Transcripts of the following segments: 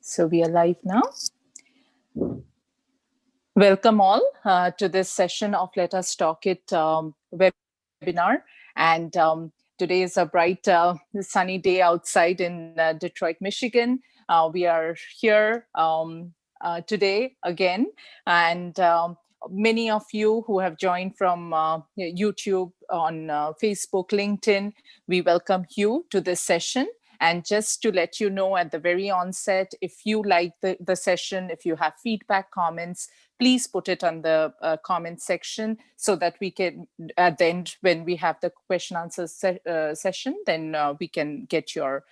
So we are live now. Welcome all to this session of Let Us Talk It webinar. And today is a bright sunny day outside in Detroit, Michigan. We are here today again. And many of you who have joined from YouTube, on Facebook, LinkedIn, we welcome you to this session. And just to let you know at the very onset, if you like the session, if you have feedback, comments, please put it on the comment section so that we can, at the end, when we have the question answer session, then we can get your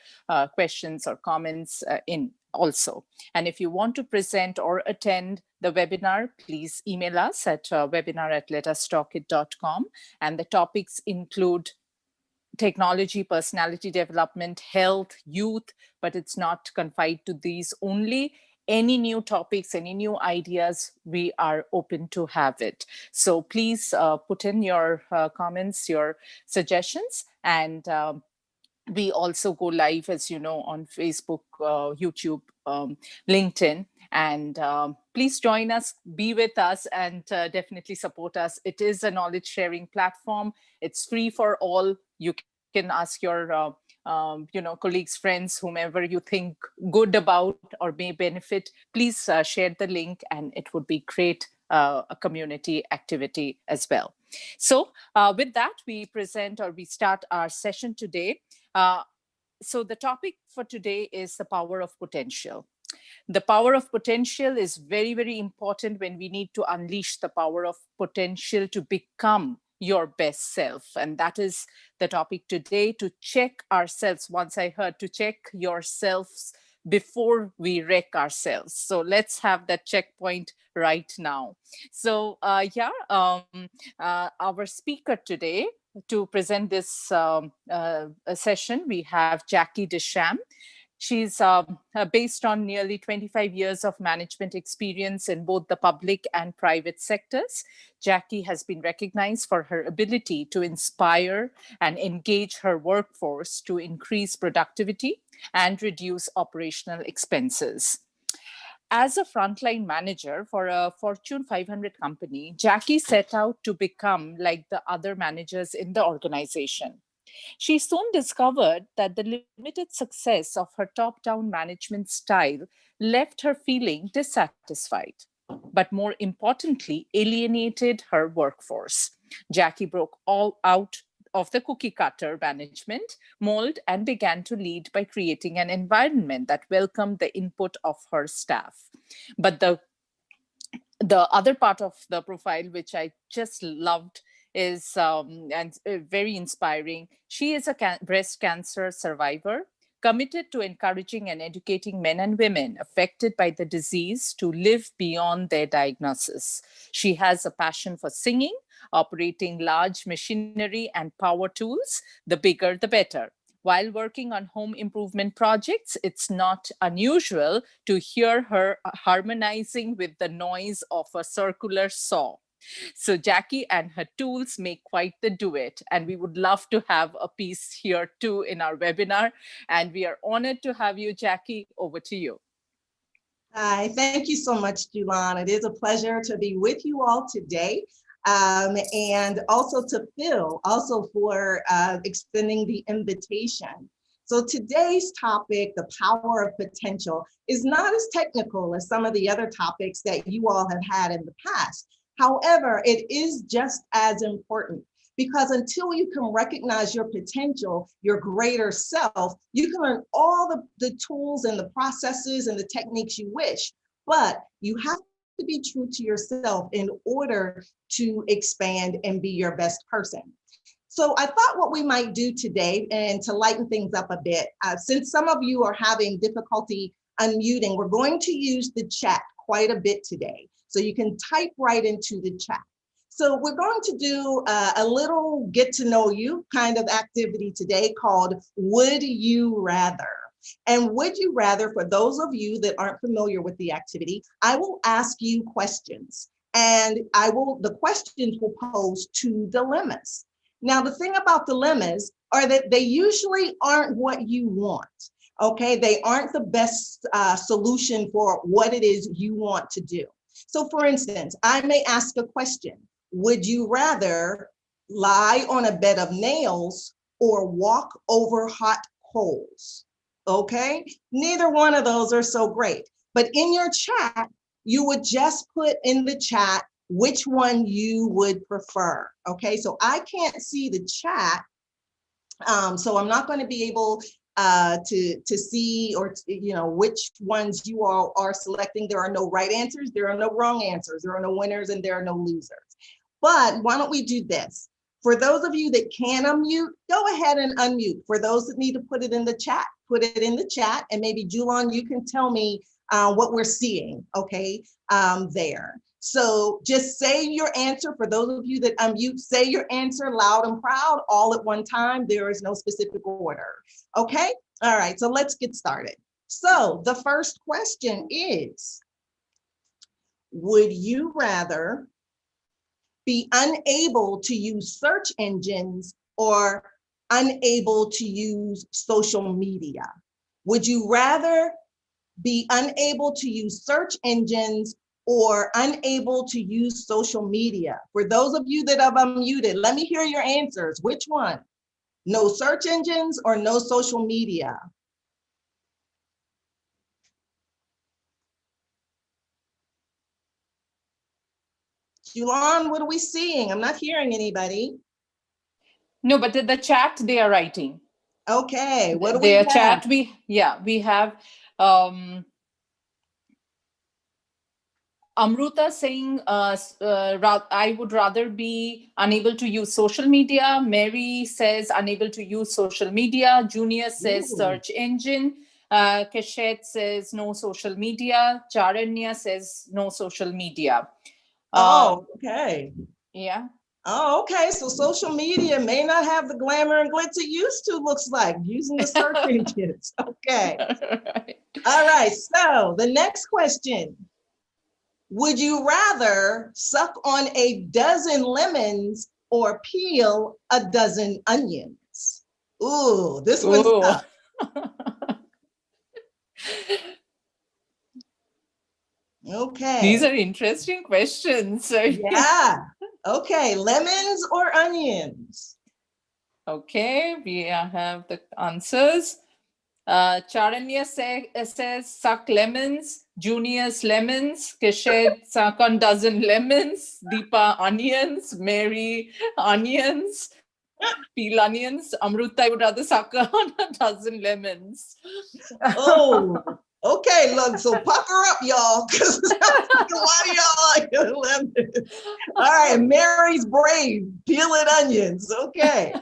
questions or comments in also. And if you want to present or attend the webinar, please email us at webinar@letustalkit.com. And the topics include technology, personality development, health, youth, but it's not confined to these only. Any new topics, any new ideas, we are open to have it. So please put in your comments, your suggestions, and we also go live, as you know, on Facebook, YouTube, LinkedIn. And please join us, be with us, and definitely support us. It is a knowledge sharing platform. It's free for all. You can ask your colleagues, friends, whomever you think good about or may benefit. Please share the link, and it would be great. A community activity as well. So with that, we start our session today. So the topic for today is the power of potential. The power of potential is very, very important when we need to unleash the power of potential to become your best self. And that is the topic today, to check ourselves. Once I heard to check yourselves before we wreck ourselves. So let's have that checkpoint right now. So our speaker today to present this session, we have Jackie Desham. She's based on nearly 25 years of management experience in both the public and private sectors. Jackie has been recognized for her ability to inspire and engage her workforce to increase productivity and reduce operational expenses. As a frontline manager for a Fortune 500 company, Jackie set out to become like the other managers in the organization. She soon discovered that the limited success of her top-down management style left her feeling dissatisfied, but more importantly, alienated her workforce. Jackie broke all out of the cookie cutter management mold and began to lead by creating an environment that welcomed the input of her staff. But the other part of the profile, which I just loved, is very inspiring. She is a breast cancer survivor, committed to encouraging and educating men and women affected by the disease to live beyond their diagnosis. She has a passion for singing, operating large machinery and power tools. The bigger, the better. While working on home improvement projects, it's not unusual to hear her harmonizing with the noise of a circular saw. So Jackie and her tools make quite the duet, and we would love to have a piece here too in our webinar. And we are honored to have you, Jackie. Over to you. Hi, thank you so much, Julan. It is a pleasure to be with you all today. And also to Phil, also for extending the invitation. So today's topic, the power of potential, is not as technical as some of the other topics that you all have had in the past. However, it is just as important, because until you can recognize your potential, your greater self, you can learn all the tools and the processes and the techniques you wish, but you have to be true to yourself in order to expand and be your best person. So I thought what we might do today, and to lighten things up a bit, since some of you are having difficulty unmuting, we're going to use the chat quite a bit today. So you can type right into the chat. So we're going to do a little get to know you kind of activity today called Would You Rather? And would you rather, for those of you that aren't familiar with the activity, I will ask you questions, and the questions will pose two dilemmas. Now, the thing about dilemmas are that they usually aren't what you want. Okay, they aren't the best solution for what it is you want to do. So for instance, I may ask a question. Would you rather lie on a bed of nails or walk over hot coals? Okay, neither one of those are so great. But in your chat, you would just put in the chat which one you would prefer. Okay, so I can't see the chat, so I'm not going to be able to see or which ones you all are selecting. There are no right answers, there are no wrong answers, there are no winners, and there are no losers. But why don't we do this? For those of you that can unmute, go ahead and unmute. For those that need to put it in the chat, put it in the chat, and maybe Julon, you can tell me what we're seeing, okay, there. So just say your answer. For those of you that unmute, say your answer loud and proud all at one time. There is no specific order. Okay? All right, so let's get started. So the first question is, would you rather be unable to use search engines or unable to use social media? Would you rather be unable to use search engines or unable to use social media? For those of you that have unmuted, let me hear your answers. Which one? No search engines or no social media? Julon, what are we seeing? I'm not hearing anybody. No, but the chat they are writing. Okay, what do we Their have? chat, we have Amruta saying, I would rather be unable to use social media. Mary says unable to use social media. Junior says Ooh. search engine. Keshet says no social media. Charanya says no social media. Oh, okay. Yeah. Oh, okay. So social media may not have the glamour and glitz it used to, looks like, using the search engines. Okay. Right. All right. So the next question. Would you rather suck on a dozen lemons or peel a dozen onions? Ooh, this one's Ooh. tough. Okay. These are interesting questions. Yeah. Okay. Lemons or onions? Okay, we have the answers. Charanya says suck lemons. Junior's lemons. Keshed suck on dozen lemons. Deepa onions. Mary onions. Peel onions. Amruta, I would rather suck on a dozen lemons. Oh, okay. Look, so pucker up, y'all, because a lot of y'all like lemons. All right. Mary's brave. Peeling onions. Okay.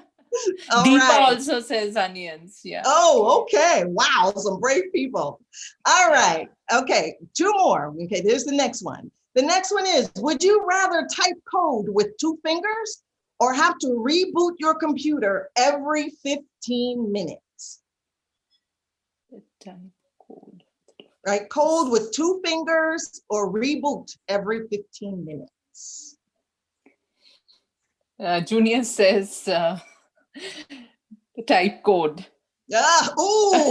All Deepa right. also says onions. Yeah. Oh, okay. Wow, some brave people. All right. Okay, two more. Okay, there's the next one. The next one is, would you rather type code with two fingers or have to reboot your computer every 15 minutes? Type code. Right, code with two fingers or reboot every 15 minutes. Junior says type code. Ooh,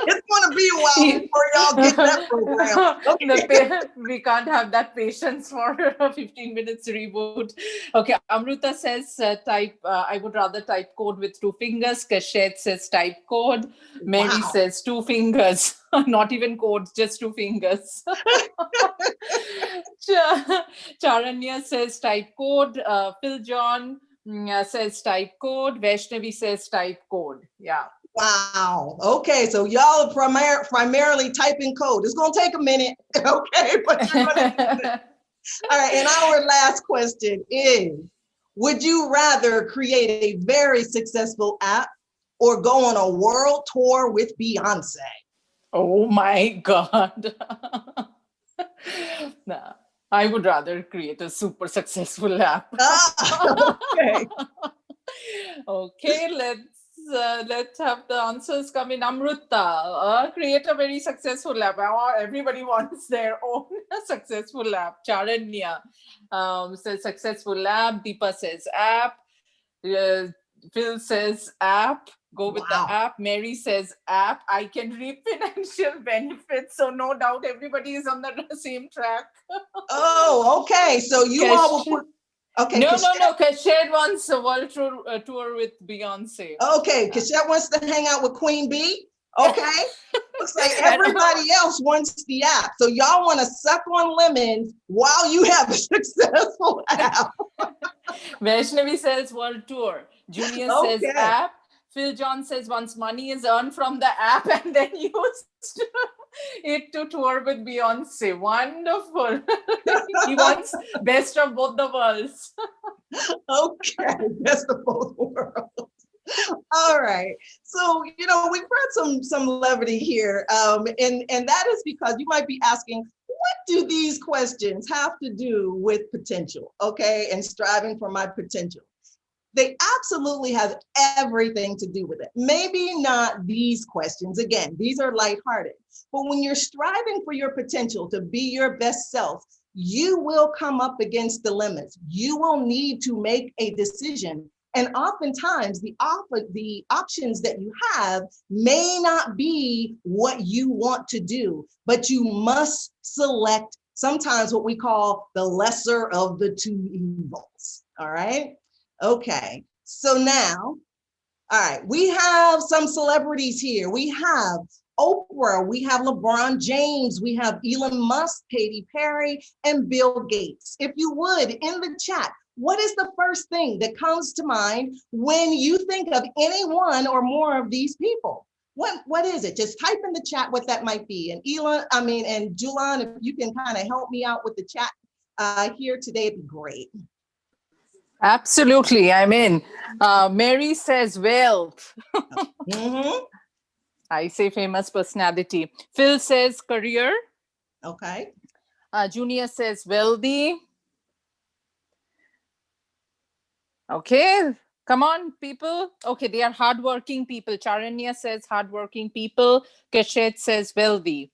it's gonna be a while before y'all get that program. Okay. We can't have that patience for 15 minutes reboot. Okay, Amruta says I would rather type code with two fingers. Kashet says type code. Mary Wow. says two fingers. Not even code, just two fingers. Charanya says type code. Phil John says type code. Vaishnavi says type code. Yeah. Wow. Okay, so y'all are primarily typing code. It's gonna take a minute, okay? But you're gonna do it. All right, and our last question is, would you rather create a very successful app or go on a world tour with Beyonce? Oh my God. Nah, I would rather create a super successful app. Okay. Okay, let's have the answers come in. Amruta, create a very successful app. Everybody wants their own successful app. Charanya says successful app. Deepa says app. Phil says app. Go with the Wow. app. Mary says app. I can reap financial benefits. So no doubt everybody is on the same track. Oh, okay. So you all will Kesh- put, okay, no. Kashette, Kashed wants a world tour with Beyonce. okay, Kashette wants to hang out with Queen Bee. Okay. Looks like And everybody else wants the app. So y'all want to suck on lemons while you have a successful app. Vaishnavi says world tour. Julius says Okay. app. Phil John says once money is earned from the app and then used it to tour with Beyonce. Wonderful. He wants best of both the worlds. Okay. Best of both worlds. All right. So, we've brought some levity here. And that is because you might be asking, what do these questions have to do with potential? Okay. And striving for my potential. They absolutely have everything to do with it. Maybe not these questions. Again, these are lighthearted. But when you're striving for your potential to be your best self, you will come up against dilemmas. You will need to make a decision. And oftentimes the options that you have may not be what you want to do, but you must select sometimes what we call the lesser of the two evils. All right. Okay, so now, all right, we have some celebrities here. We have Oprah, we have LeBron James, we have Elon Musk, Katy Perry, and Bill Gates. If you would, in the chat, what is the first thing that comes to mind when you think of any one or more of these people? What is it? Just type in the chat what that might be. And and Julan, if you can kind of help me out with the chat here today, it'd be great. Absolutely. I mean, Mary says wealth. Mm-hmm. I say famous personality. Phil says career. Okay. Junior says wealthy. Okay, come on, people. Okay, they are hardworking people. Charanya says hardworking people. Keshet says wealthy.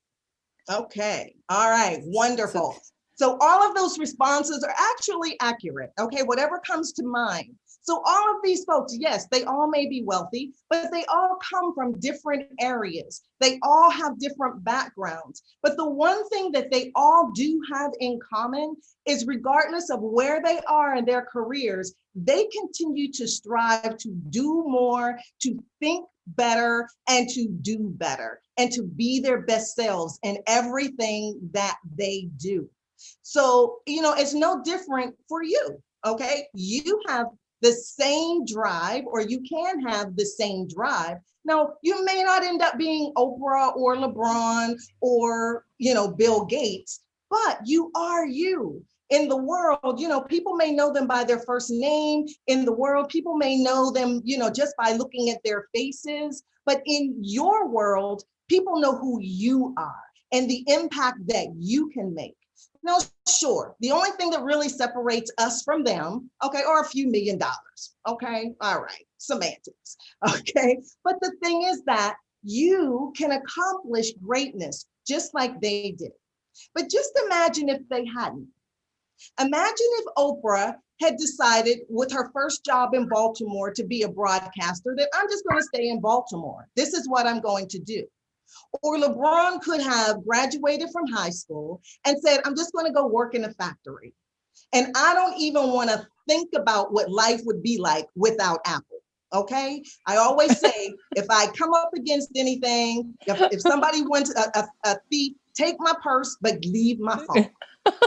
Okay. All right. So, Wonderful. So all of those responses are actually accurate. Okay. Whatever comes to mind. So all of these folks, yes, they all may be wealthy, but they all come from different areas. They all have different backgrounds. But the one thing that they all do have in common is regardless of where they are in their careers, they continue to strive to do more, to think better, and to do better, and to be their best selves in everything that they do. So, it's no different for you. Okay. You have the same drive, or you can have the same drive. Now, you may not end up being Oprah or LeBron or, Bill Gates, but you are you. In the world, people may know them by their first name. In the world, people may know them, just by looking at their faces. But in your world, people know who you are and the impact that you can make. Now, sure, the only thing that really separates us from them, okay, are a few $1,000,000, okay? All right, semantics, okay? But the thing is that you can accomplish greatness just like they did. But just imagine if they hadn't. Imagine if Oprah had decided with her first job in Baltimore to be a broadcaster that I'm just going to stay in Baltimore. This is what I'm going to do. Or LeBron could have graduated from high school and said, I'm just going to go work in a factory. And I don't even want to think about what life would be like without Apple. Okay. I always say, if I come up against anything, if somebody wants a thief, take my purse, but leave my phone.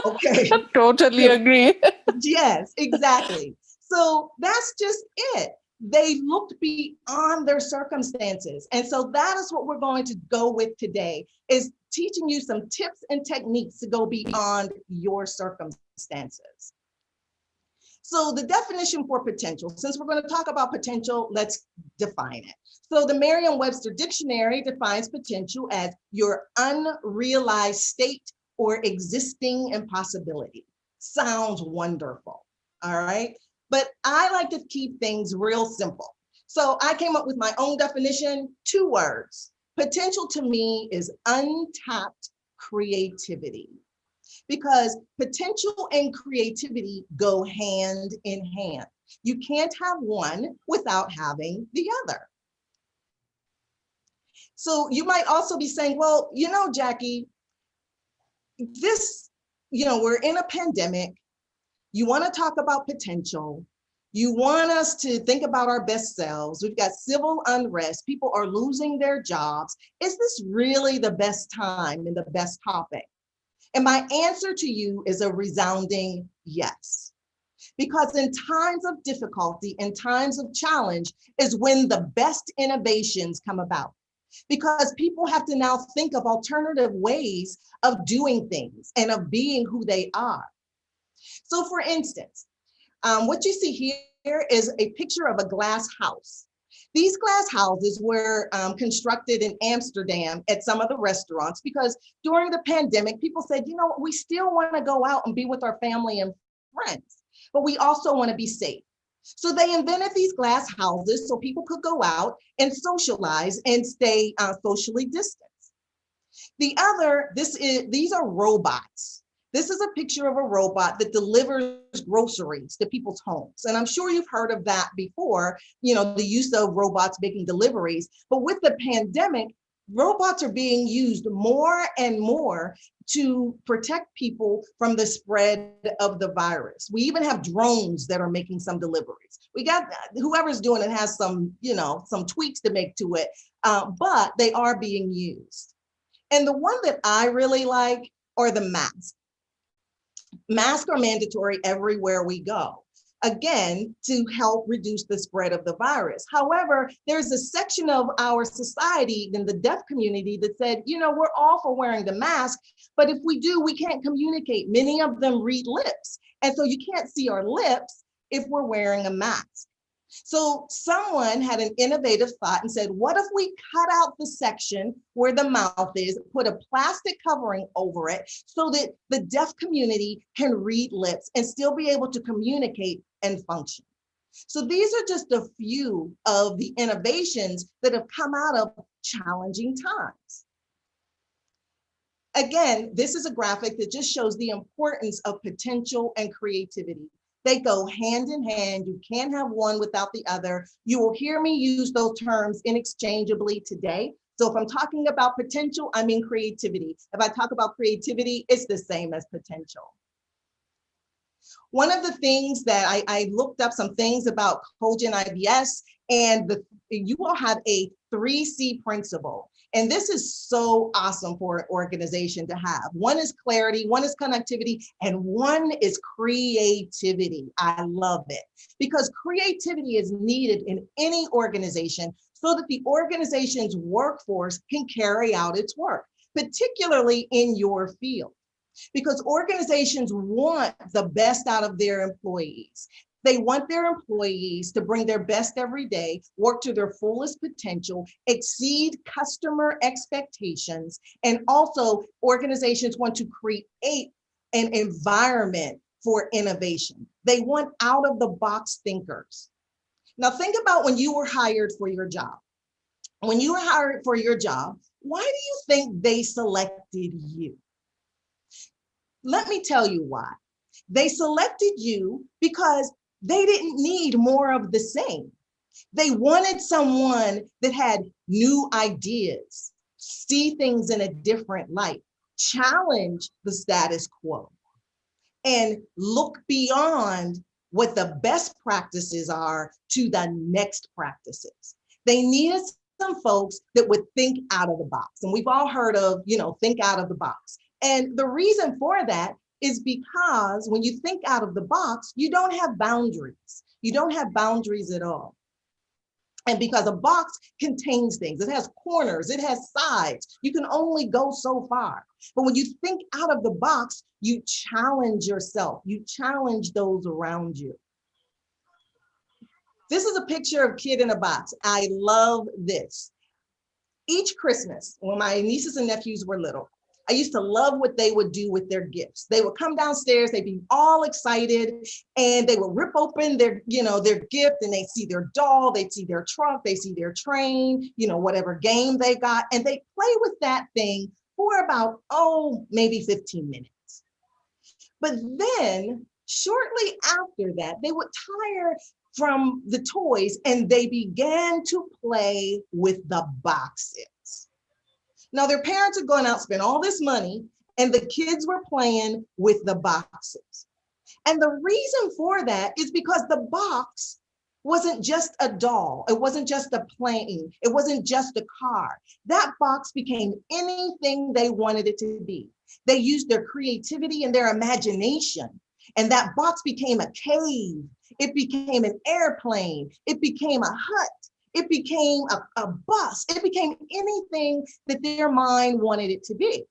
Okay. totally agree. Yes, exactly. So that's just it. They looked beyond their circumstances. And so that is what we're going to go with today, is teaching you some tips and techniques to go beyond your circumstances. So the definition for potential, since we're going to talk about potential, let's define it. So the Merriam-Webster Dictionary defines potential as your unrealized state or existing impossibility. Sounds wonderful, all right? But I like to keep things real simple. So I came up with my own definition, 2 words. Potential to me is untapped creativity, because potential and creativity go hand in hand. You can't have one without having the other. So you might also be saying, well, Jackie, we're in a pandemic. You want to talk about potential. You want us to think about our best selves. We've got civil unrest. People are losing their jobs. Is this really the best time and the best topic? And my answer to you is a resounding yes. Because in times of difficulty, in times of challenge, is when the best innovations come about. Because people have to now think of alternative ways of doing things and of being who they are. So for instance, what you see here is a picture of a glass house. These glass houses were constructed in Amsterdam at some of the restaurants because during the pandemic, people said, we still want to go out and be with our family and friends, but we also want to be safe. So they invented these glass houses so people could go out and socialize and stay socially distanced. These are robots. This is a picture of a robot that delivers groceries to people's homes. And I'm sure you've heard of that before, the use of robots making deliveries. But with the pandemic, robots are being used more and more to protect people from the spread of the virus. We even have drones that are making some deliveries. We got whoever's doing it has some, some tweaks to make to it, but they are being used. And the one that I really like are the masks. Masks are mandatory everywhere we go, again, to help reduce the spread of the virus. However, there's a section of our society in the deaf community that said, we're all for wearing the mask, but if we do, we can't communicate. Many of them read lips. And so you can't see our lips if we're wearing a mask. So someone had an innovative thought and said, what if we cut out the section where the mouth is, put a plastic covering over it so that the deaf community can read lips and still be able to communicate and function. So these are just a few of the innovations that have come out of challenging times. Again, this is a graphic that just shows the importance of potential and creativity. They go hand in hand. You can't have one without the other. You will hear me use those terms interchangeably today. So if I'm talking about potential, I mean creativity. If I talk about creativity, it's the same as potential. One of the things that I looked up some things about Cogent IBS, and you all have a 3C principle. And this is so awesome for an organization to have. One is clarity, one is connectivity, and one is creativity. I love it because creativity is needed in any organization so that the organization's workforce can carry out its work, particularly in your field. Because organizations want the best out of their employees. They want their employees to bring their best every day, work to their fullest potential, exceed customer expectations, and also organizations want to create an environment for innovation. They want out-of-the-box thinkers. Now think about when you were hired for your job. When you were hired for your job, why do you think they selected you? Let me tell you why. They selected you because they didn't need more of the same. They wanted someone that had new ideas, see things in a different light, challenge the status quo, and look beyond what the best practices are to the next practices. They needed some folks that would think out of the box. And we've all heard of, think out of the box. And the reason for that is because when you think out of the box, you don't have boundaries. You don't have boundaries at all. And because a box contains things, it has corners, it has sides. You can only go so far. But when you think out of the box, you challenge yourself. You challenge those around you. This is a picture of Kid in a Box. I love this. Each Christmas, when my nieces and nephews were little, I used to love what they would do with their gifts. They would come downstairs, they'd be all excited, and they would rip open their gift, and they'd see their doll, they'd see their truck, they'd see their train, whatever game they got, and they play with that thing for about, maybe 15 minutes. But then Shortly after that, they would tire from the toys and they began to play with the boxes. Now, their parents are going out, spend all this money, and the kids were playing with the boxes. And the reason for that is because the box wasn't just a doll. It wasn't just a plane. It wasn't just a car. That box became anything they wanted it to be. They used their creativity and their imagination. And that box became a cave. It became an airplane. It became a hut. It became a bus. It became anything that their mind wanted it to be.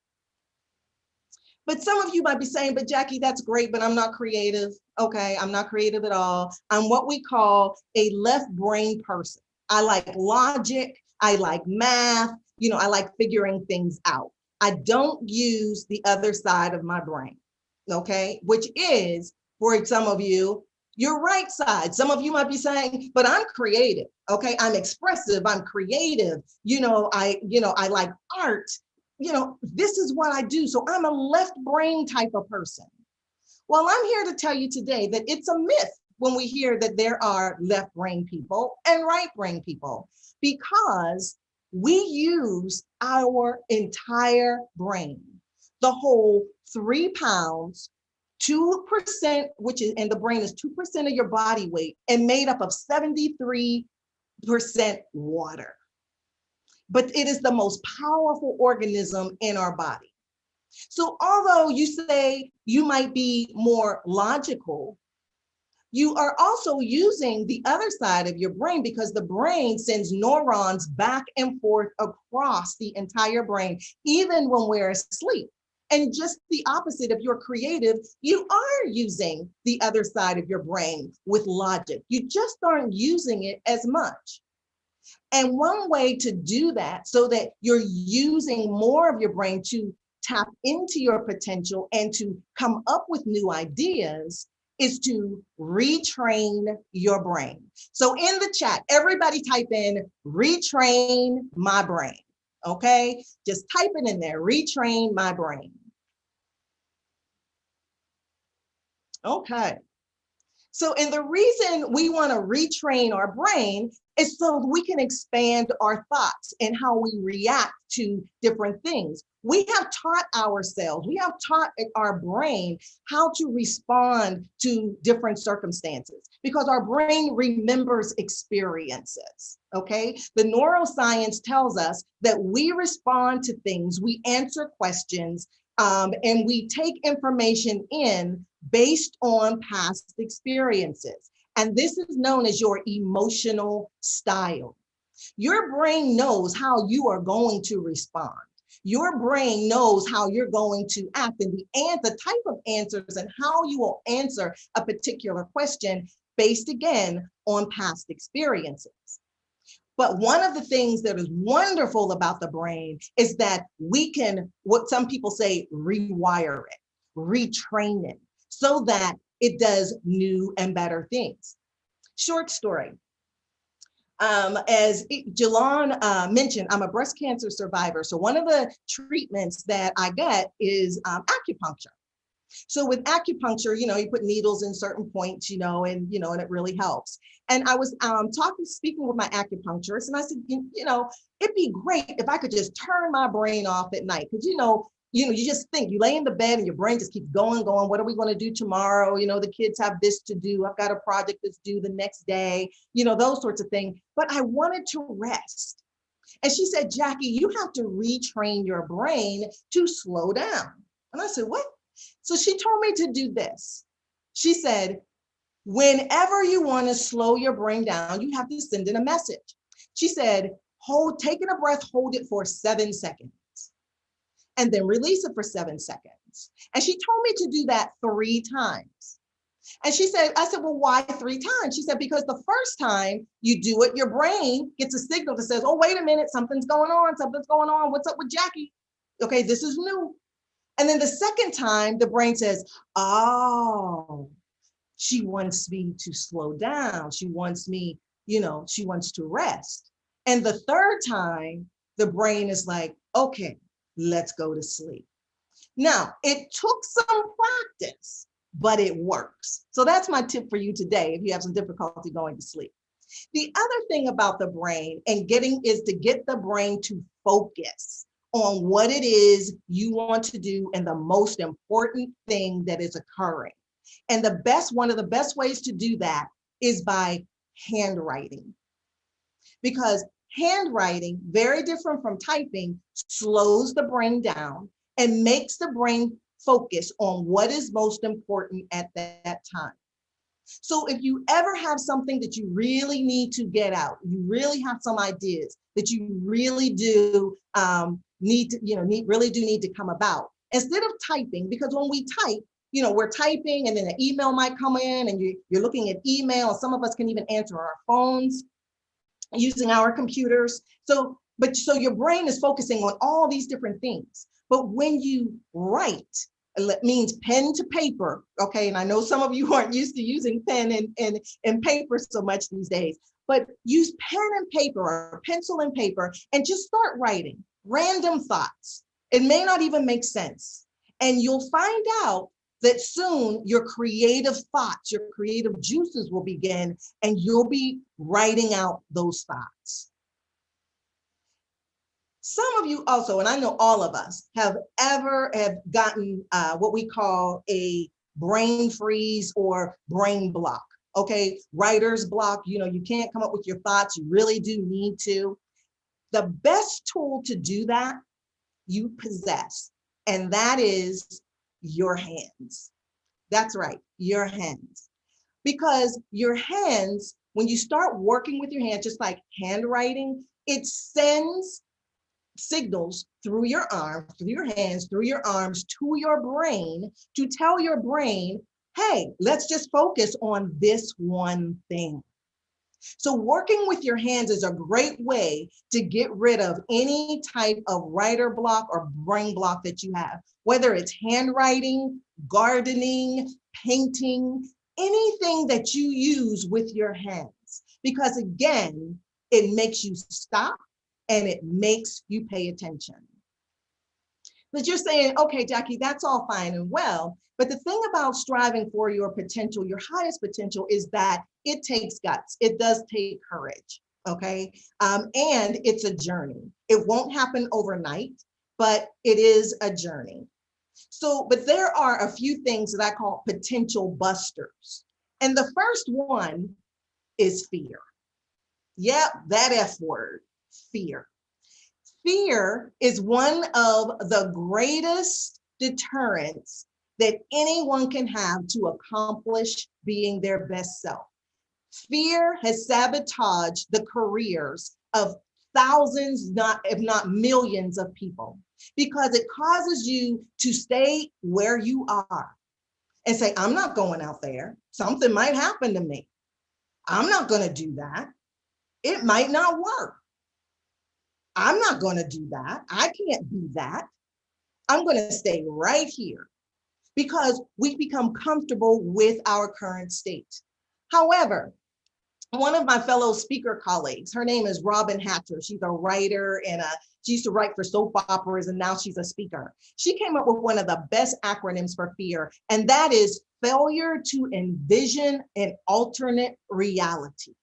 But some of you might be saying, but Jackie, that's great, but I'm not creative. Okay, I'm not creative at all. I'm what we call a left brain person. I like logic. I like math. I like figuring things out. I don't use the other side of my brain. Okay, which is, for some of you, your right side. Some of you might be saying, but I'm creative. Okay, I'm expressive. I'm creative. I like art. This is what I do. So I'm a left brain type of person. Well, I'm here to tell you today that it's a myth when we hear that there are left brain people and right brain people, because we use our entire brain, the whole 3 pounds, 2%, and the brain is 2% of your body weight and made up of 73% water. But it is the most powerful organism in our body. So although you say you might be more logical, you are also using the other side of your brain, because the brain sends neurons back and forth across the entire brain, even when we're asleep. And just the opposite, if you're creative, you are using the other side of your brain with logic. You just aren't using it as much. And one way to do that, so that you're using more of your brain to tap into your potential and to come up with new ideas, is to retrain your brain. So in the chat, everybody type in retrain my brain. Okay, just type it in there, retrain my brain. Okay. So, and the reason we want to retrain our brain is so we can expand our thoughts and how we react to different things. We have taught ourselves, we have taught our brain how to respond to different circumstances, because our brain remembers experiences. Okay. The neuroscience tells us that we respond to things, we answer questions, and we take information in based on past experiences. And this is known as your emotional style. Your brain knows how you are going to respond. Your brain knows how you're going to act, and the type of answers and how you will answer a particular question based, again, on past experiences. But one of the things that is wonderful about the brain is that we can, what some people say, rewire it, retrain it, so that it does new and better things. Short story. As Jalon mentioned, I'm a breast cancer survivor. So one of the treatments that I get is acupuncture. So with acupuncture, you put needles in certain points, and it really helps. And I was speaking with my acupuncturist, and I said, it'd be great if I could just turn my brain off at night. Because, you just think, you lay in the bed and your brain just keeps going. What are we going to do tomorrow? The kids have this to do. I've got a project that's due the next day, those sorts of things. But I wanted to rest. And she said, Jackie, you have to retrain your brain to slow down. And I said, what? So she told me to do this. She said, whenever you want to slow your brain down, you have to send in a message. She said, taking a breath, hold it for 7 seconds, and then release it for 7 seconds. And she told me to do that 3 times. And I said, well, why 3 times? She said, because the first time you do it, your brain gets a signal that says, oh, wait a minute, something's going on. What's up with Jackie? Okay, this is new. And then the second time, the brain says, oh, she wants me to slow down. She wants me, she wants to rest. And the third time, the brain is like, okay, let's go to sleep. Now, it took some practice, but it works. So that's my tip for you today if you have some difficulty going to sleep. The other thing about the brain is to get the brain to focus on what it is you want to do and the most important thing that is occurring. And one of the best ways to do that is by handwriting. Because handwriting, very different from typing, slows the brain down and makes the brain focus on what is most important at that time. So if you ever have something that you really need to get out, you really have some ideas that you really do really do need to come about, instead of typing, because when we type, we're typing and then an email might come in and you're looking at email. Some of us can even answer our phones using our computers. So your brain is focusing on all these different things. But when you write, it means pen to paper, okay? And I know some of you aren't used to using pen and paper so much these days, but use pen and paper or pencil and paper and just start writing random thoughts. It may not even make sense. And you'll find out that soon your creative thoughts, your creative juices will begin, and you'll be writing out those thoughts. Some of you also, and I know all of us, have gotten what we call a brain freeze or brain block, okay? Writer's block, you can't come up with your thoughts, you really do need to. The best tool to do that you possess, and that is your hands. That's right, your hands. Because your hands, when you start working with your hands, just like handwriting, it sends signals through your arms, through your hands, through your arms to your brain to tell your brain, hey, let's just focus on this one thing. So working with your hands is a great way to get rid of any type of writer block or brain block that you have, whether it's handwriting, gardening, painting, anything that you use with your hands. Because again, it makes you stop and it makes you pay attention. But you're saying, okay, Jackie, that's all fine and well. But the thing about striving for your potential, your highest potential, is that it takes guts. It does take courage, okay? And it's a journey. It won't happen overnight, but it is a journey. So, but there are a few things that I call potential busters. And the first one is fear. Yep, that F word, fear. Fear is one of the greatest deterrents that anyone can have to accomplish being their best self. Fear has sabotaged the careers of thousands, if not millions of people, because it causes you to stay where you are and say, I'm not going out there. Something might happen to me. I'm not going to do that. It might not work. I'm not going to do that. I can't do that. I'm going to stay right here, because we become comfortable with our current state. However, one of my fellow speaker colleagues, her name is Robin Hatcher. She's a writer and she used to write for soap operas, and now she's a speaker. She came up with one of the best acronyms for fear, and that is failure to envision an alternate reality.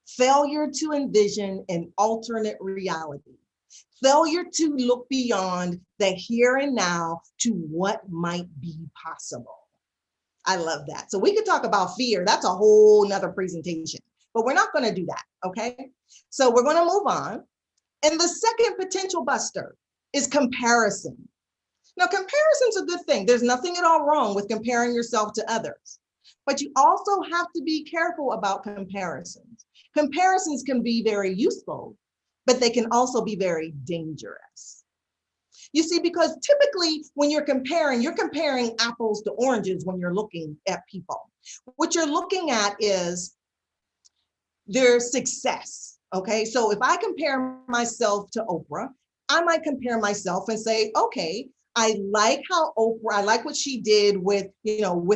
Failure to envision an alternate reality. Failure to look beyond the here and now to what might be possible. I love that. So we could talk about fear. That's a whole nother presentation, but we're not going to do that, okay? So we're going to move on. And the second potential buster is comparison. Now, comparison's a good thing. There's nothing at all wrong with comparing yourself to others, but you also have to be careful about comparisons. Comparisons can be very useful, but they can also be very dangerous. You see, because typically when you're comparing apples to oranges when you're looking at people. What you're looking at is their success, okay? So if I compare myself to Oprah, I might compare myself and say, okay, I like what she did with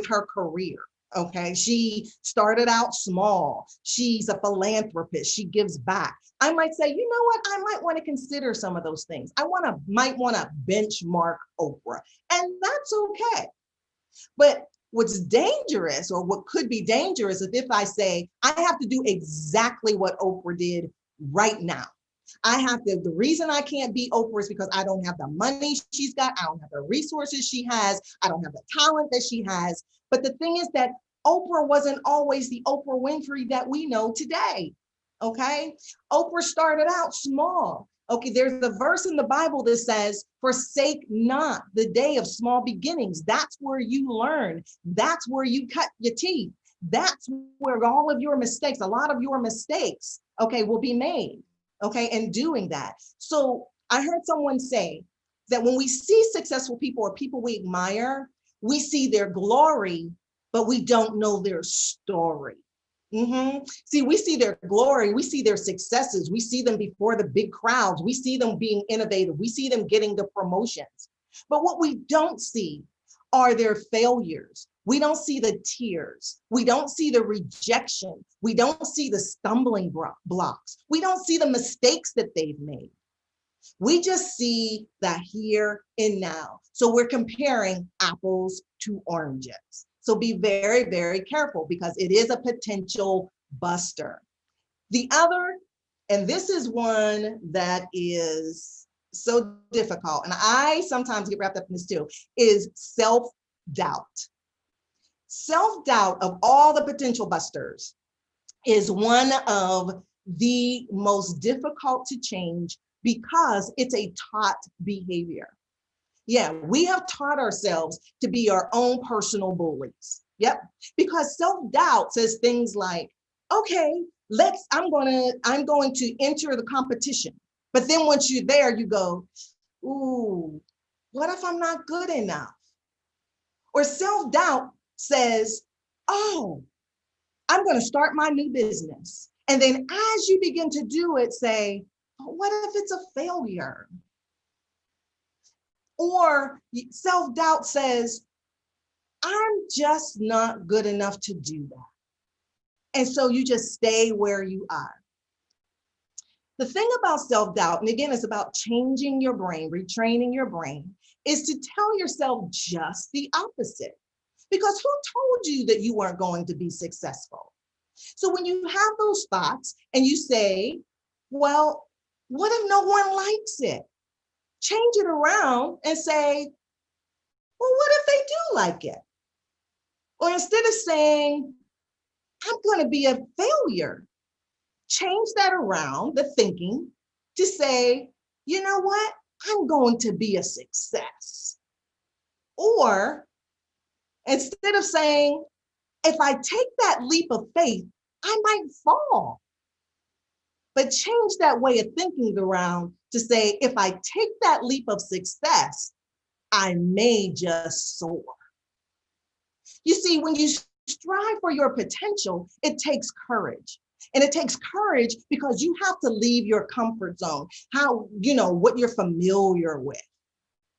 her career. Okay, she started out small. She's a philanthropist. She gives back. I might say, you know what? I might want to consider some of those things. Might want to benchmark Oprah, and that's okay. But what's dangerous, or what could be dangerous, is if I say, I have to do exactly what Oprah did right now. I have to, the reason I can't be Oprah is because I don't have the money she's got. I don't have the resources she has. I don't have the talent that she has. But the thing is that Oprah wasn't always the Oprah Winfrey that we know today. Okay. Oprah started out small. Okay. There's a verse in the Bible that says, forsake not the day of small beginnings. That's where you learn. That's where you cut your teeth. That's where all of your mistakes, a lot of your mistakes, okay, will be made. Okay, and doing that. So I heard someone say that when we see successful people or people we admire, we see their glory, but we don't know their story. See, we see their glory, we see their successes, we see them before the big crowds, we see them being innovative, we see them getting the promotions. But what we don't see are their failures. We don't see the tears. We don't see the rejection. We don't see the stumbling blocks. We don't see the mistakes that they've made. We just see the here and now. So we're comparing apples to oranges. So be very, very careful, because it is a potential buster. The other, and this is one that is so difficult, and I sometimes get wrapped up in this too, is self-doubt. Self-doubt, of all the potential busters, is one of the most difficult to change because it's a taught behavior. Yeah, we have taught ourselves to be our own personal bullies. Yep, because self-doubt says things like, okay, I'm going to enter the competition. But then once you're there, you go, ooh, what if I'm not good enough? Or self-doubt says, oh, I'm going to start my new business. And then as you begin to do it, say, oh, what if it's a failure? Or self-doubt says, I'm just not good enough to do that. And so you just stay where you are. The thing about self-doubt, and again, it's about changing your brain, retraining your brain, is to tell yourself just the opposite. Because who told you that you weren't going to be successful? So when you have those thoughts and you say, well, what if no one likes it? Change it around and say, well, what if they do like it? Or instead of saying, I'm going to be a failure, change that around, the thinking, to say, you know what? I'm going to be a success. Or instead of saying, if I take that leap of faith, I might fall. But change that way of thinking around to say, if I take that leap of success, I may just soar. You see, when you strive for your potential, it takes courage. And it takes courage because you have to leave your comfort zone, what you're familiar with,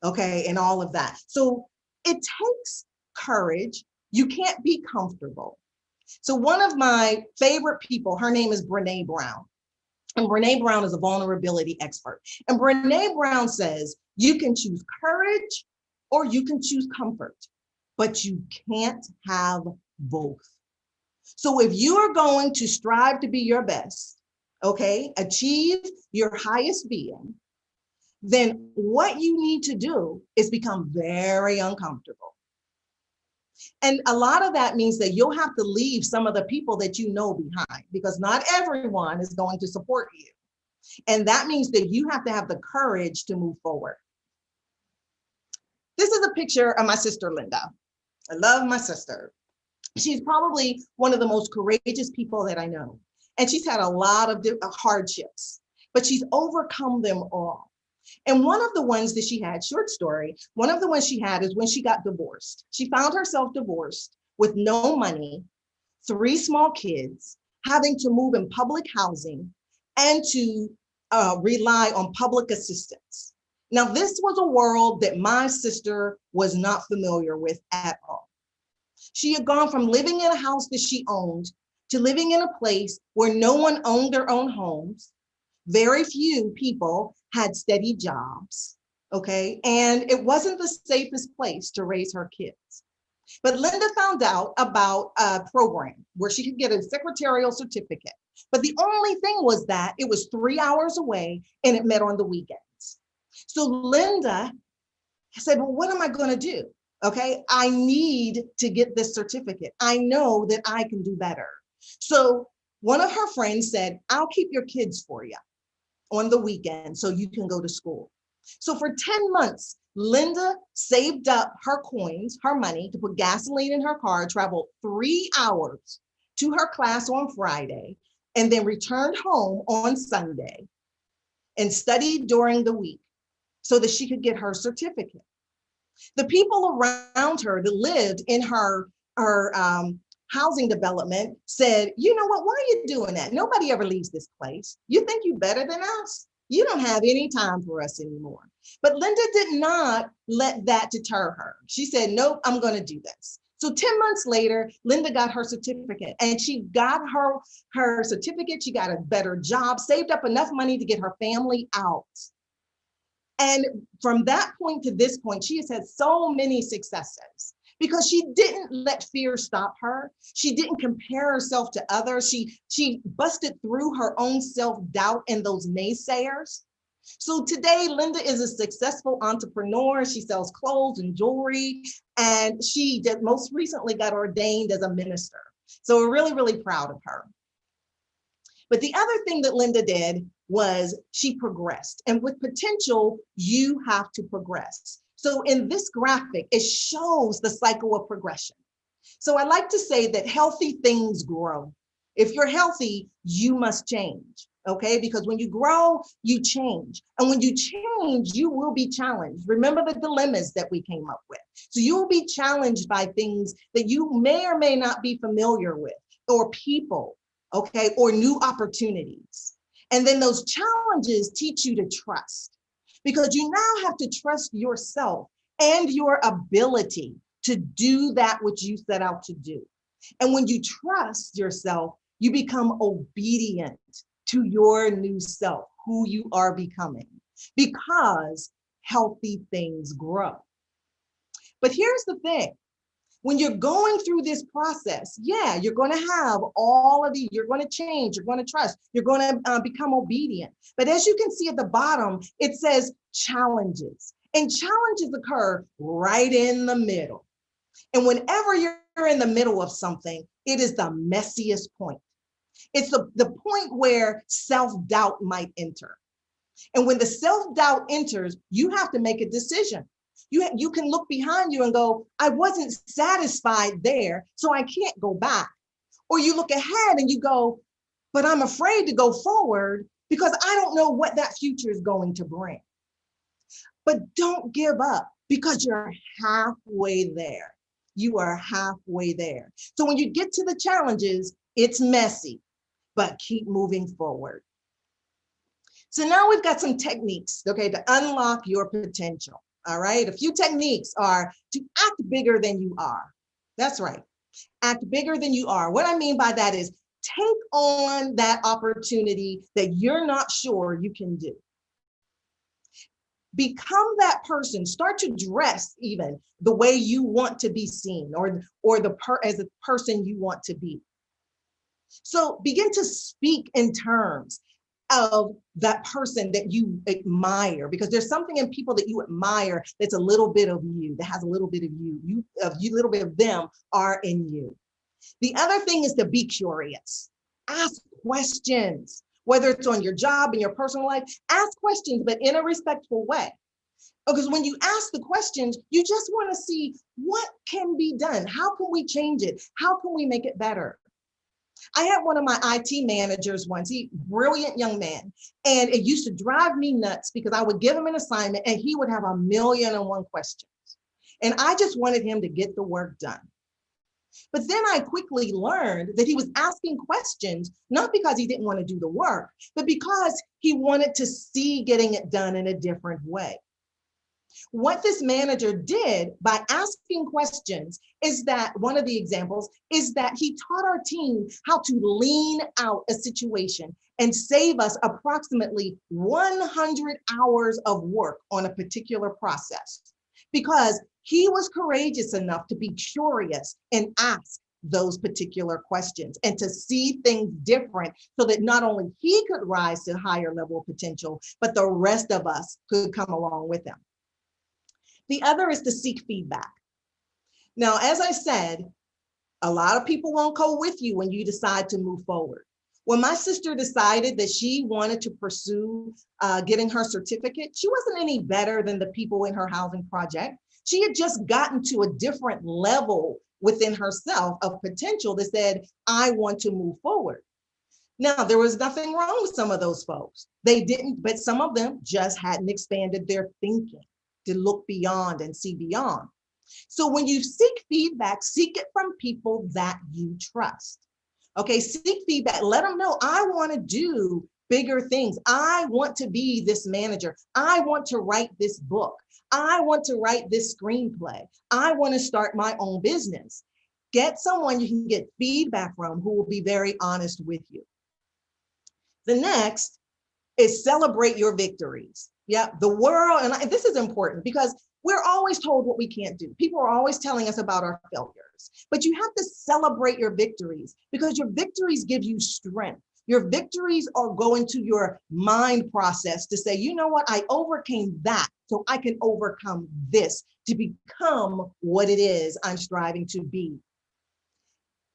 okay, and all of that. So it takes courage. You can't be comfortable. So one of my favorite people, her name is Brene Brown. And Brene Brown is a vulnerability expert. And Brene Brown says, you can choose courage or you can choose comfort, but you can't have both. So if you are going to strive to be your best, okay, achieve your highest being, then what you need to do is become very uncomfortable. And a lot of that means that you'll have to leave some of the people that you know behind, because not everyone is going to support you. And that means that you have to have the courage to move forward. This is a picture of my sister, Linda. I love my sister. She's probably one of the most courageous people that I know. And she's had a lot of hardships, but she's overcome them all. And one of the ones that she had, short story, one of the ones she had is when she got divorced. She found herself divorced with no money, 3 small kids, having to move in public housing, and to rely on public assistance. Now, this was a world that my sister was not familiar with at all. She had gone from living in a house that she owned to living in a place where no one owned their own homes. Very few people had steady jobs, okay? And it wasn't the safest place to raise her kids. But Linda found out about a program where she could get a secretarial certificate. But the only thing was that it was 3 hours away and it met on the weekends. So Linda said, well, what am I going to do? Okay, I need to get this certificate. I know that I can do better. So one of her friends said, I'll keep your kids for you on the weekend so you can go to school. So for 10 months, Linda saved up her coins, her money to put gasoline in her car, traveled 3 hours to her class on Friday, and then returned home on Sunday and studied during the week so that she could get her certificate. The people around her that lived in her housing development said, you know what, why are you doing that? Nobody ever leaves this place. You think you're better than us? You don't have any time for us anymore. But Linda did not let that deter her. She said, nope, I'm going to do this. So 10 months later, Linda got her certificate, and she got her certificate. She got a better job, saved up enough money to get her family out. And from that point to this point, she has had so many successes because she didn't let fear stop her. She didn't compare herself to others. She busted through her own self-doubt and those naysayers. So today, Linda is a successful entrepreneur. She sells clothes and jewelry, and she most recently got ordained as a minister. So we're really, really proud of her. But the other thing that Linda did was she progressed. And with potential, you have to progress. So in this graphic, it shows the cycle of progression. So I like to say that healthy things grow. If you're healthy, you must change, okay? Because when you grow, you change. And when you change, you will be challenged. Remember the dilemmas that we came up with. So you will be challenged by things that you may or may not be familiar with, or people, okay, or new opportunities. And then those challenges teach you to trust, because you now have to trust yourself and your ability to do that which you set out to do. And when you trust yourself, you become obedient to your new self, who you are becoming, because healthy things grow. But here's the thing. When you're going through this process, yeah, you're going to have all of these, you're going to change, you're going to trust, you're going to become obedient. But as you can see at the bottom, it says challenges. And challenges occur right in the middle. And whenever you're in the middle of something, it is the messiest point. It's the point where self-doubt might enter. And when the self-doubt enters, you have to make a decision. You can look behind you and go, I wasn't satisfied there, so I can't go back. Or you look ahead and you go, but I'm afraid to go forward because I don't know what that future is going to bring. But don't give up, because you're halfway there. You are halfway there. So when you get to the challenges, it's messy, but keep moving forward. So now we've got some techniques, okay, to unlock your potential. All right, a few techniques are to act bigger than you are. That's right, act bigger than you are. What I mean by that is take on that opportunity that you're not sure you can do. Become that person. Start to dress even the way you want to be seen, or as a person you want to be. So begin to speak in terms of that person that you admire, because there's something in people that you admire that's a little bit of you, that has a little bit of you, a little bit of them are in you. The other thing is to be curious. Ask questions, whether it's on your job, in your personal life. Ask questions, but in a respectful way. Because when you ask the questions, you just want to see what can be done. How can we change it? How can we make it better? I had one of my IT managers once, brilliant young man, and it used to drive me nuts because I would give him an assignment and he would have 1,000,001 questions. And I just wanted him to get the work done. But then I quickly learned that he was asking questions, not because he didn't want to do the work, but because he wanted to see getting it done in a different way. What this manager did by asking questions is that one of the examples is that he taught our team how to lean out a situation and save us approximately 100 hours of work on a particular process. because he was courageous enough to be curious and ask those particular questions and to see things different so that not only he could rise to higher level of potential, but the rest of us could come along with him. The other is to seek feedback. Now, as I said, a lot of people won't go with you when you decide to move forward. When my sister decided that she wanted to pursue getting her certificate, she wasn't any better than the people in her housing project. She had just gotten to a different level within herself of potential that said, I want to move forward. Now, there was nothing wrong with some of those folks. They didn't, but some of them just hadn't expanded their thinking to look beyond and see beyond. So when you seek feedback, seek it from people that you trust. Okay, seek feedback. Let them know, I want to do bigger things. I want to be this manager. I want to write this book. I want to write this screenplay. I want to start my own business. Get someone you can get feedback from who will be very honest with you. The next is celebrate your victories. Yeah, the world, and this is important because we're always told what we can't do. People are always telling us about our failures, but you have to celebrate your victories because your victories give you strength. Your victories are going to your mind process to say, you know what, I overcame that, so I can overcome this to become what it is I'm striving to be.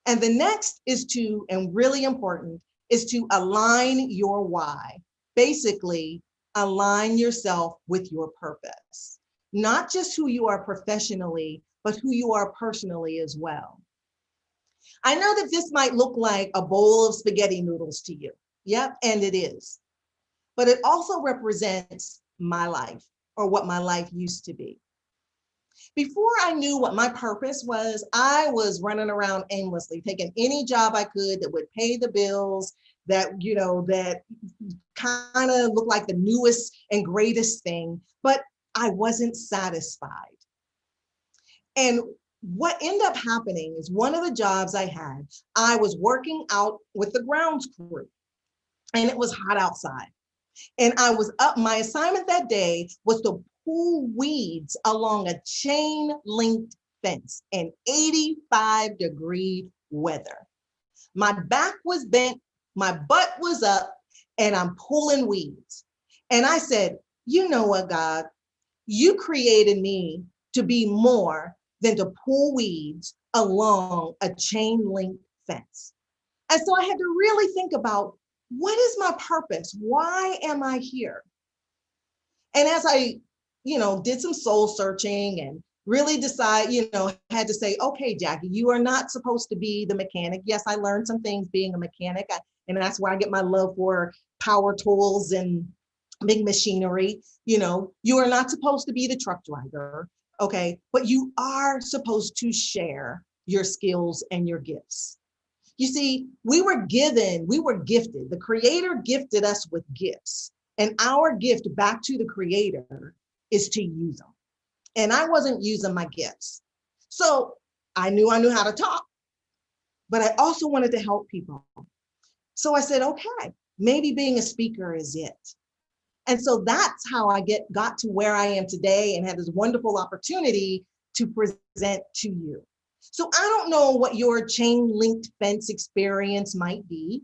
And the next is to, and really important, is to align your why. Basically, align yourself with your purpose. Not just who you are professionally, but who you are personally as well. I know that this might look like a bowl of spaghetti noodles to you. Yep, and it is. But it also represents my life or what my life used to be. Before I knew what my purpose was, I was running around aimlessly, taking any job I could that would pay the bills, that, you know, that kind of looked like the newest and greatest thing, but I wasn't satisfied. And what ended up happening is one of the jobs I had, I was working out with the grounds crew and it was hot outside. And I was up, my assignment that day was to pull weeds along a chain linked fence in 85-degree weather. My back was bent, my butt was up, and I'm pulling weeds. And I said, you know what, God, you created me to be more than to pull weeds along a chain link fence. And so I had to really think about, what is my purpose? Why am I here? And as I, did some soul searching and really decide, had to say, okay, Jackie, you are not supposed to be the mechanic. Yes, I learned some things being a mechanic, and that's where I get my love for power tools and big machinery. You are not supposed to be the truck driver, okay? But you are supposed to share your skills and your gifts. You see, we were gifted. The Creator gifted us with gifts. And our gift back to the Creator is to use them. And I wasn't using my gifts. So I knew how to talk, but I also wanted to help people. So I said, okay, maybe being a speaker is it. And so that's how I got to where I am today and had this wonderful opportunity to present to you. So I don't know what your chain linked fence experience might be,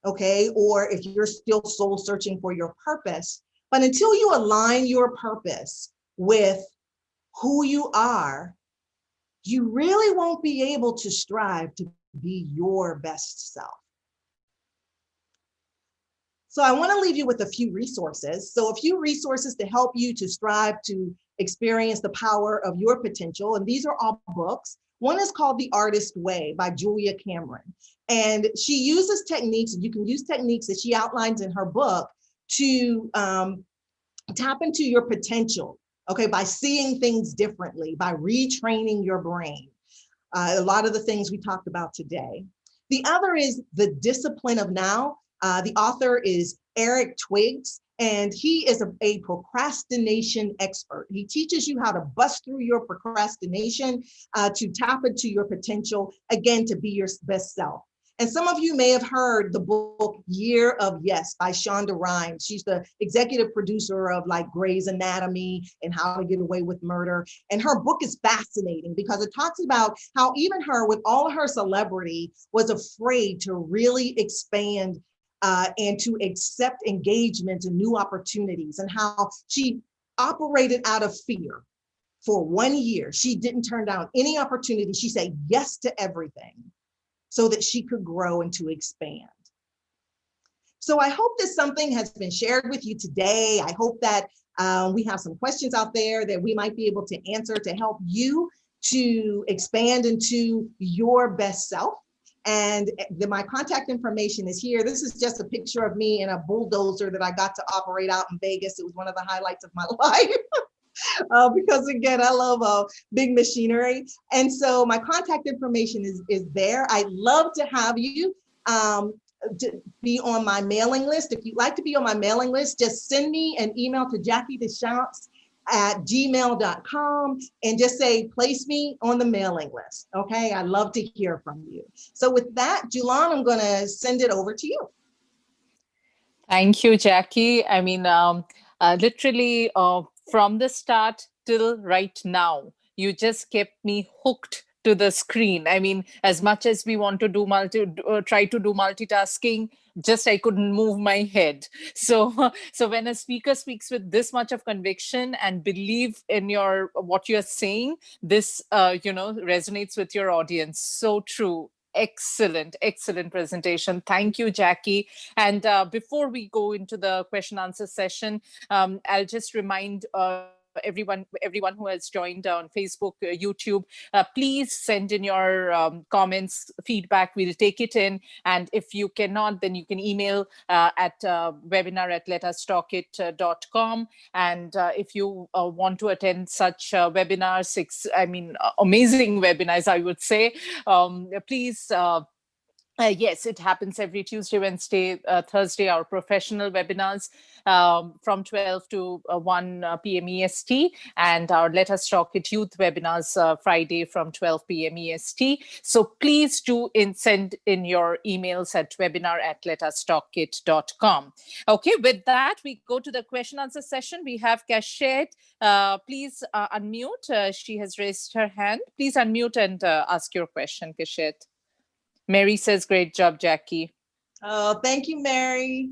okay? Or if you're still soul searching for your purpose, but until you align your purpose with who you are, you really won't be able to strive to be your best self. So I want to leave you with a few resources. So a few resources to help you to strive to experience the power of your potential. And these are all books. One is called The Artist Way by Julia Cameron. And she uses techniques, and you can use techniques that she outlines in her book to tap into your potential, okay, by seeing things differently, by retraining your brain. A lot of the things we talked about today. The other is The Discipline of Now. The author is Eric Twiggs, and he is a procrastination expert. He teaches you how to bust through your procrastination, to tap into your potential, again, to be your best self. And some of you may have heard the book Year of Yes by Shonda Rhimes. She's the executive producer of like Grey's Anatomy and How to Get Away with Murder. And her book is fascinating because it talks about how even her, with all of her celebrity, was afraid to really expand and to accept engagement and new opportunities, and how she operated out of fear. For 1 year, she didn't turn down any opportunity. She said yes to everything so that she could grow and to expand. So I hope that something has been shared with you today. I hope that we have some questions out there that we might be able to answer to help you to expand into your best self. And my contact information is here. This is just a picture of me in a bulldozer that I got to operate out in Vegas. It was one of the highlights of my life. Because again, I love big machinery. And so my contact information is there. I'd love to have you to be on my mailing list. If you'd like to be on my mailing list, just send me an email to JackieDeschamps@gmail.com and just say, place me on the mailing list. Okay, I'd love to hear from you. So with that, Julan, I'm going to send it over to you. Thank you, Jackie. I mean, literally from the start till right now, you just kept me hooked to the screen. I mean, as much as we want to do try to do multitasking, just I couldn't move my head. So, so when a speaker speaks with this much of conviction and believe in what you're saying, this resonates with your audience. So true. Excellent presentation. Thank you, Jackie. And before we go into the question answer session, I'll just remind everyone who has joined on Facebook, YouTube, please send in your comments, feedback. We'll take it in. And if you cannot, then you can email at webinar@LetUsTalkIt.com. And if you want to attend such webinars, amazing webinars, I would say, please. Yes, it happens every Tuesday, Wednesday, Thursday, our professional webinars from 12 to 1 p.m. EST, and our Let Us Talk It Youth webinars Friday from 12 p.m. EST. So please do send in your emails at webinar@letustalkit.com. Okay, with that, we go to the question answer session. We have Cachette. Please unmute. She has raised her hand. Please unmute and ask your question, Cachette. Mary says, great job, Jackie. Oh, thank you, Mary.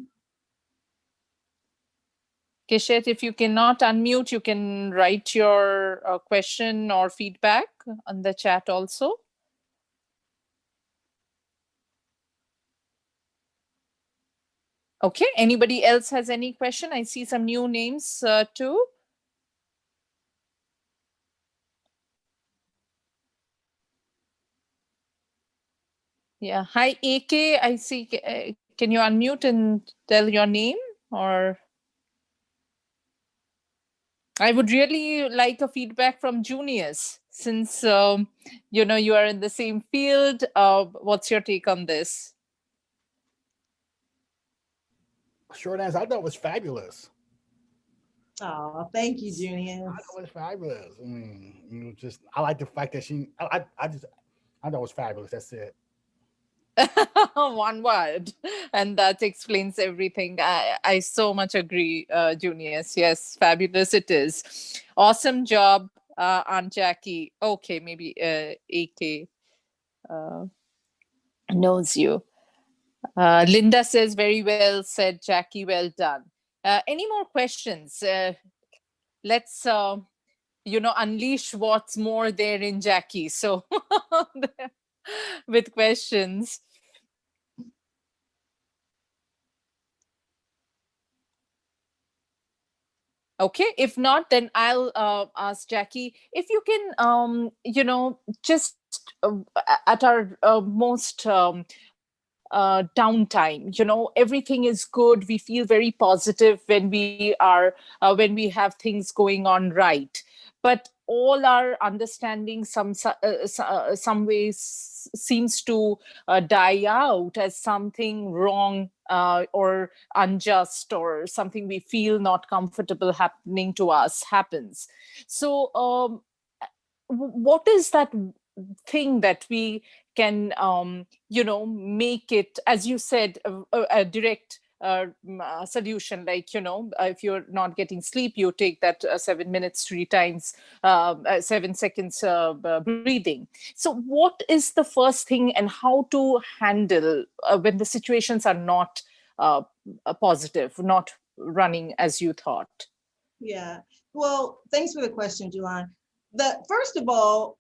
Cachette, if you cannot unmute, you can write your question or feedback on the chat also. Okay, anybody else has any question? I see some new names too. Yeah, hi AK, I see, can you unmute and tell your name? Or I would really like a feedback from juniors, since you are in the same field. What's your take on this? Short answer, I thought it was fabulous. Oh, thank you, Junior. I thought it was fabulous. I mean, I like the fact that I thought it was fabulous. That's it. One word, and that explains everything. I so much agree, Junius. Yes, fabulous it is. Awesome job, Aunt Jackie. Okay, maybe AK knows you. Linda says, very well said, Jackie. Well done. Any more questions? Let's unleash what's more there in Jackie. So with questions. Okay, if not, then I'll ask Jackie if you can, just at our most downtime, everything is good. We feel very positive when we have things going on right. But all our understanding some ways seems to die out as something wrong or unjust, or something we feel not comfortable happening to us happens. So what is that thing that we can, make it, as you said, a direct solution. Like, if you're not getting sleep, you take that 7 minutes 3 times, 7 seconds breathing. So what is the first thing, and how to handle when the situations are not positive, not running as you thought? Yeah. Well, thanks for the question, Julan. First of all,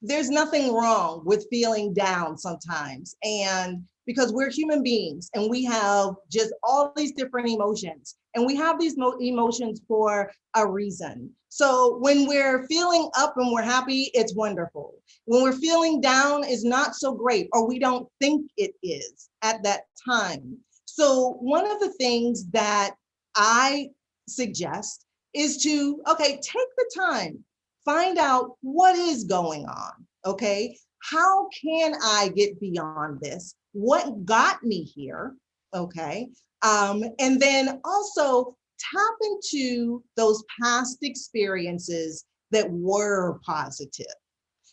there's nothing wrong with feeling down sometimes. And because we're human beings and we have just all these different emotions, and we have these emotions for a reason. So when we're feeling up and we're happy, it's wonderful. When we're feeling down, is not so great, or we don't think it is at that time. So one of the things that I suggest is to, okay, take the time, find out what is going on. Okay, how can I get beyond this? What got me here? Okay, and then also tap into those past experiences that were positive,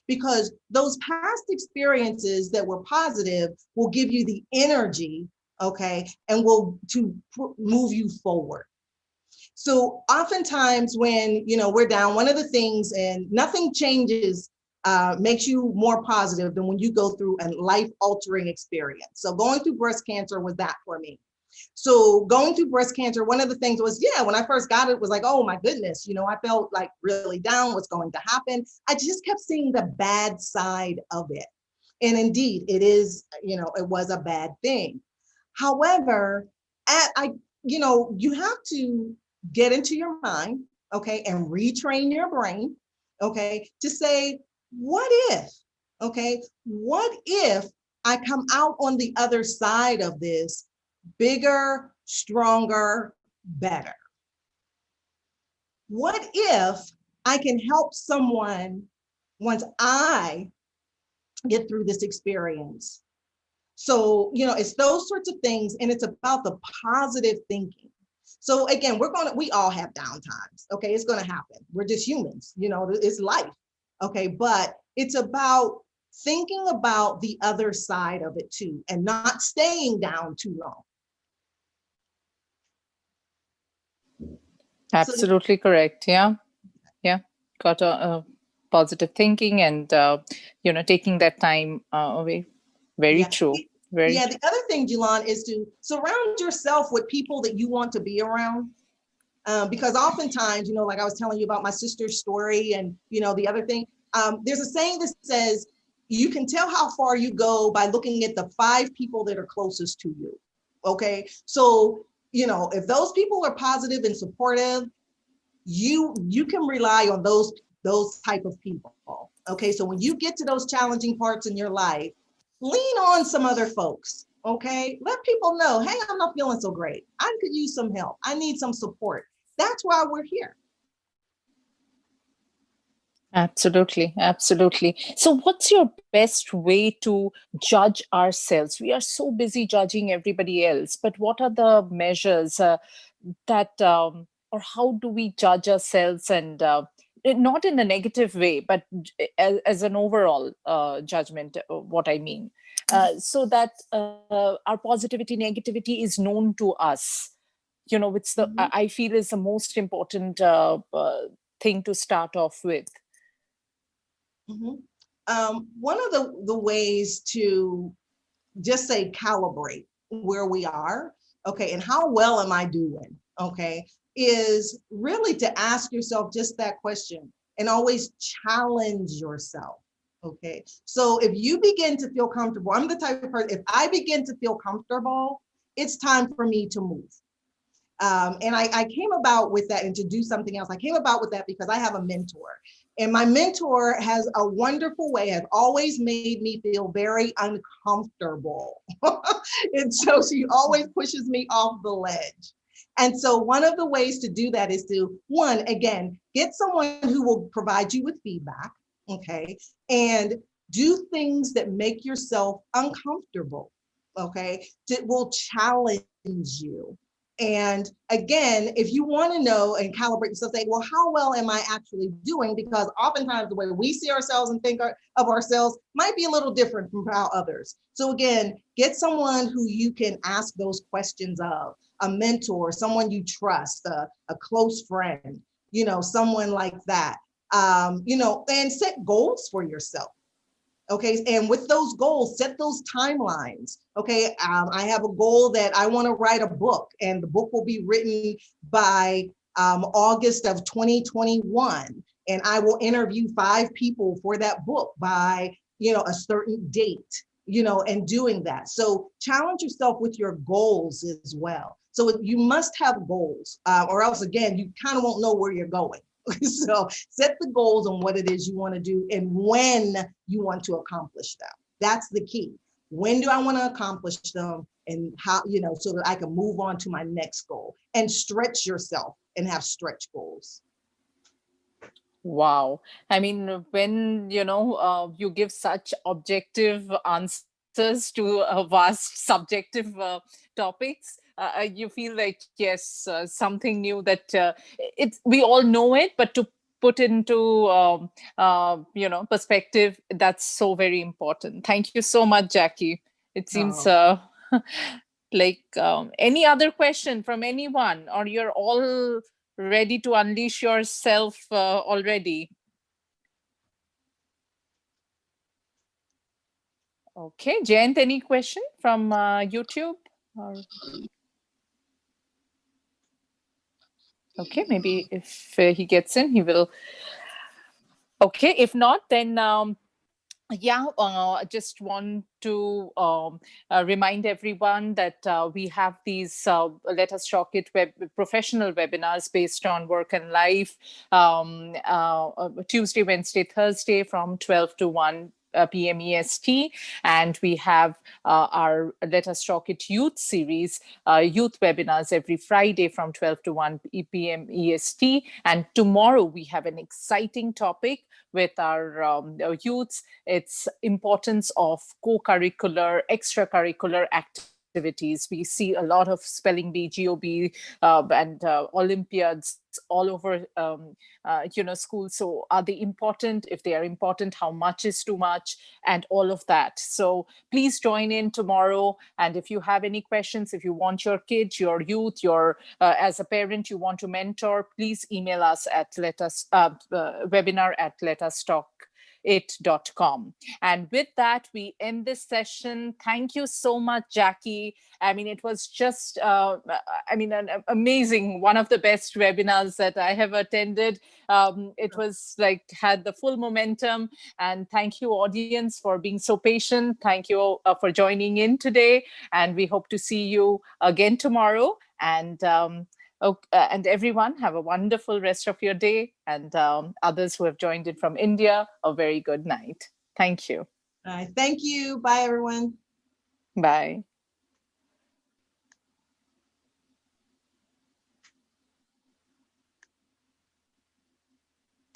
because those past experiences that were positive will give you the energy, okay, and will to move you forward. So oftentimes when we're down, one of the things, and nothing changes, makes you more positive than when you go through a life-altering experience. So going through breast cancer was that for me. So going through breast cancer, one of the things was, yeah, when I first got it, was like, oh my goodness, I felt like really down, what's going to happen? I just kept seeing the bad side of it. And indeed, it was a bad thing. However, you have to get into your mind, okay, and retrain your brain, okay, to say, what if, okay, what if I come out on the other side of this bigger, stronger, better? What if I can help someone once I get through this experience? So, it's those sorts of things, and it's about the positive thinking. So again, we all have down times. Okay, it's gonna happen. We're just humans, it's life. Okay, but it's about thinking about the other side of it too, and not staying down too long. So Absolutely correct. Yeah. Yeah. Got a positive thinking, and taking that time away. Very yeah. true. Very Yeah, true. the other thing, Jelon, is to surround yourself with people that you want to be around. Because oftentimes, like I was telling you about my sister's story, and the other thing, there's a saying that says you can tell how far you go by looking at the 5 people that are closest to you. Okay, so if those people are positive and supportive, you can rely on those type of people. Okay, so when you get to those challenging parts in your life, lean on some other folks. Okay, let people know, hey, I'm not feeling so great, I could use some help, I need some support. That's why we're here. Absolutely, absolutely. So, what's your best way to judge ourselves? We are so busy judging everybody else, but what are the measures or how do we judge ourselves, and not in a negative way, but as an overall judgment, what I mean, so that our positivity, negativity is known to us. It's Mhm, I feel is the most important thing to start off with. mhm. One of the ways to just say calibrate where we are, okay, and how well am I doing, okay, is really to ask yourself just that question, and always challenge yourself. Okay, so if you begin to feel comfortable, I'm the type of person, if I begin to feel comfortable, it's time for me to move. And I came about with that, and to do something else, I came about with that because I have a mentor. And my mentor has a wonderful way, has always made me feel very uncomfortable. And so she always pushes me off the ledge. And so one of the ways to do that is to, one, again, get someone who will provide you with feedback, okay? And do things that make yourself uncomfortable, okay? That will challenge you. And again, if you want to know and calibrate yourself, say, well, how well am I actually doing? Because oftentimes the way we see ourselves and think of ourselves might be a little different from how others. So again, get someone who you can ask those questions of, a mentor, someone you trust, a close friend, someone like that, and set goals for yourself. Okay, and with those goals, set those timelines. Okay, I have a goal that I want to write a book, and the book will be written by August of 2021, and I will interview 5 people for that book by a certain date. And doing that. So challenge yourself with your goals as well. So you must have goals, or else again, you kind of won't know where you're going. So set the goals on what it is you want to do and when you want to accomplish them. That's the key. When do I want to accomplish them, and how, so that I can move on to my next goal, and stretch yourself and have stretch goals. Wow. I mean, when, you give such objective answers to vast subjective topics, you feel like, yes, something new that we all know it, but to put into, perspective, that's so very important. Thank you so much, Jackie. It seems like any other question from anyone, or you're all ready to unleash yourself already? Okay, Jayant, any question from YouTube? Okay, maybe if he gets in, he will. Okay, if not, then just want to remind everyone that we have these Let Us Talk It professional webinars based on work and life, Tuesday, Wednesday, Thursday from 12 to 1 p.m. EST. And we have our Let Us Talk It Youth series, youth webinars every Friday from 12 to 1 p.m. EST. And tomorrow we have an exciting topic with our youths. It's importance of co-curricular, extracurricular activities. We see a lot of spelling bee, GOB, and Olympiads all over, school. So are they important? If they are important, how much is too much? And all of that. So please join in tomorrow. And if you have any questions, if you want your kids, your youth, as a parent, you want to mentor, please email us at webinar@letustalkit.com. And with that, we end this session. Thank you so much, Jackie. I mean, it was just, an amazing, one of the best webinars that I have attended. It was like, had the full momentum. And thank you, audience, for being so patient. Thank you for joining in today. And we hope to see you again tomorrow. And and everyone, have a wonderful rest of your day. And others who have joined in from India, a very good night. Thank you. All right. Thank you. Bye, everyone. Bye.